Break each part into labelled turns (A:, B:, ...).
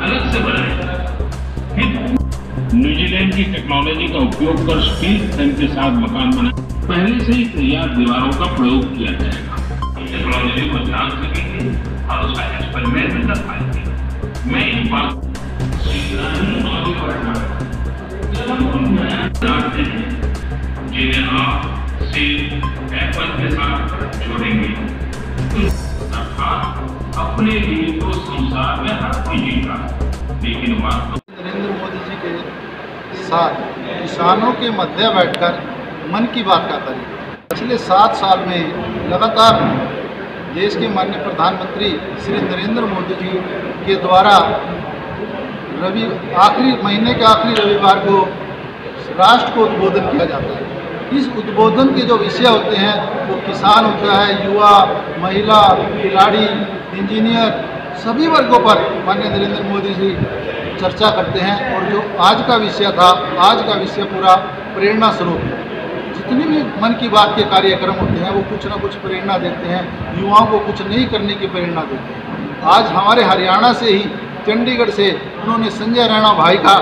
A: अलग से बनाए। फिर न्यूजीलैंड की टेक्नोलॉजी का उपयोग कर स्टील फ्रेम के साथ मकान बनाए। पहले से ही तैयार दीवारों का प्रयोग किया जाएगा। टेक्नोलॉजी को जान सकेंगे और उसका एक्सपेरिमेंट कर पाएंगे। मैं इस बात जानते हैं जिन्हें आप सिर्फ एप्पल के साथ जोड़ेंगे, अर्थात अपने लिए तो संसार में हर कोई जीता, लेकिन वास्तव
B: नरेंद्र मोदी जी के साथ किसानों के मध्य बैठकर मन की बात का करें। पिछले 7 साल में लगातार देश के माननीय प्रधानमंत्री श्री नरेंद्र मोदी जी के द्वारा आखिरी महीने के आखिरी रविवार को राष्ट्र को उद्बोधन किया जाता है। इस उद्बोधन के जो विषय होते हैं वो किसान होता है, युवा, महिला, खिलाड़ी, इंजीनियर, सभी वर्गों पर माननीय नरेंद्र मोदी जी चर्चा करते हैं। और जो आज का विषय था, आज का विषय पूरा प्रेरणा स्रोत है। जितने भी मन की बात के कार्यक्रम होते हैं वो कुछ ना कुछ प्रेरणा देते हैं, युवाओं को कुछ नहीं करने की प्रेरणा देते हैं। आज हमारे हरियाणा से ही, चंडीगढ़ से उन्होंने संजय राणा भाई का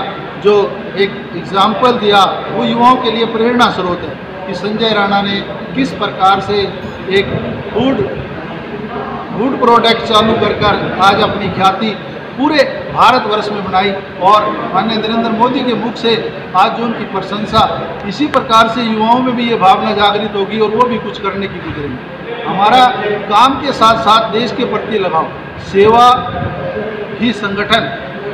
B: जो एक एग्जाम्पल दिया वो युवाओं के लिए प्रेरणा स्रोत है कि संजय राणा ने किस प्रकार से एक फूड प्रोडक्ट चालू कर आज अपनी ख्याति पूरे भारतवर्ष में बनाई। और माननीय नरेंद्र मोदी के मुख से आज जो उनकी प्रशंसा, इसी प्रकार से युवाओं में भी ये भावना जागृत होगी और वो भी कुछ करने की गुजरेंगे। हमारा काम के साथ साथ देश के प्रति लगाव, सेवा ही संगठन,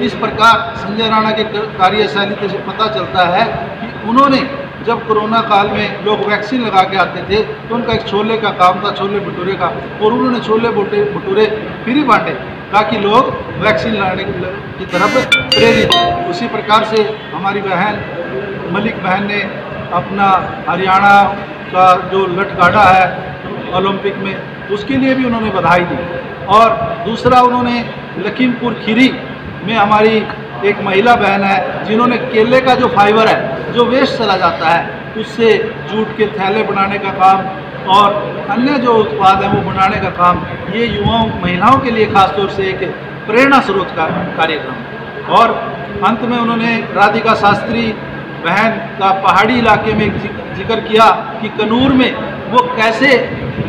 B: इस प्रकार संजय राणा के कार्यशैली से पता चलता है कि उन्होंने जब कोरोना काल में लोग वैक्सीन लगा के आते थे तो उनका एक छोले का काम था, छोले भटूरे का, और उन्होंने छोले भटूरे फ्री बांटे ताकि लोग वैक्सीन लगाने की तरफ प्रेरित हो। उसी प्रकार से हमारी बहन मलिक बहन ने अपना हरियाणा का जो लठगाड़ा है ओलंपिक में, उसके लिए भी उन्होंने बधाई दी। और दूसरा, उन्होंने लखीमपुर खीरी में हमारी एक महिला बहन है जिन्होंने केले का जो फाइबर है, जो वेस्ट चला जाता है, उससे जूट के थैले बनाने का काम और अन्य जो उत्पाद हैं वो बनाने का काम, ये युवाओं महिलाओं के लिए खासतौर से एक प्रेरणा स्रोत का कार्यक्रम। और अंत में उन्होंने राधिका शास्त्री बहन का पहाड़ी इलाके में जिक्र किया कि कन्नूर में वो कैसे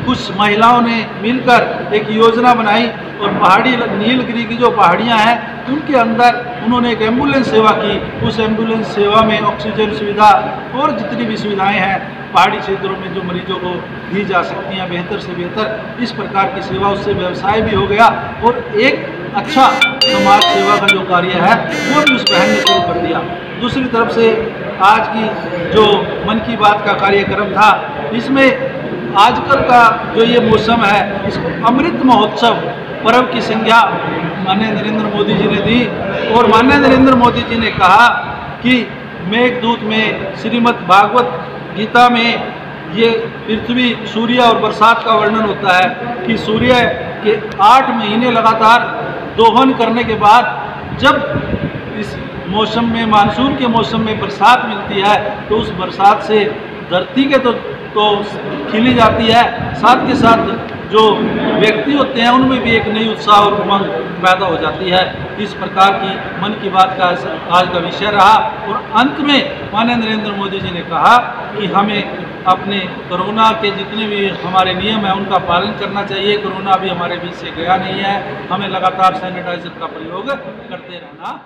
B: कुछ महिलाओं ने मिलकर एक योजना बनाई और पहाड़ी नीलगिरी की जो पहाड़ियां हैं उनके अंदर उन्होंने एक एम्बुलेंस सेवा की। उस एम्बुलेंस सेवा में ऑक्सीजन सुविधा और जितनी भी सुविधाएं हैं पहाड़ी क्षेत्रों में जो मरीजों को दी जा सकती हैं बेहतर से बेहतर, इस प्रकार की सेवा, उससे व्यवसाय भी हो गया और एक अच्छा समाज सेवा का जो कार्य है वो भी उस बहन ने शुरू कर दिया। दूसरी तरफ से आज की जो मन की बात का कार्यक्रम था, इसमें आजकल का जो ये मौसम है, इस अमृत महोत्सव पर्व की संज्ञा माननीय नरेंद्र मोदी जी ने दी। और माननीय नरेंद्र मोदी जी ने कहा कि मेघदूत में, श्रीमद् भागवत गीता में ये पृथ्वी, सूर्य और बरसात का वर्णन होता है कि सूर्य के 8 महीने लगातार दोहन करने के बाद जब इस मौसम में, मानसून के मौसम में बरसात मिलती है तो उस बरसात से धरती के तो खिली जाती है, साथ के साथ जो व्यक्ति होते हैं उनमें भी एक नई उत्साह और उमंग पैदा हो जाती है। इस प्रकार की मन की बात का आज का विषय रहा। और अंत में माननीय नरेंद्र मोदी जी ने कहा कि हमें अपने कोरोना के जितने भी हमारे नियम हैं उनका पालन करना चाहिए। कोरोना अभी हमारे बीच से गया नहीं है, हमें लगातार सैनिटाइजर का प्रयोग करते रहना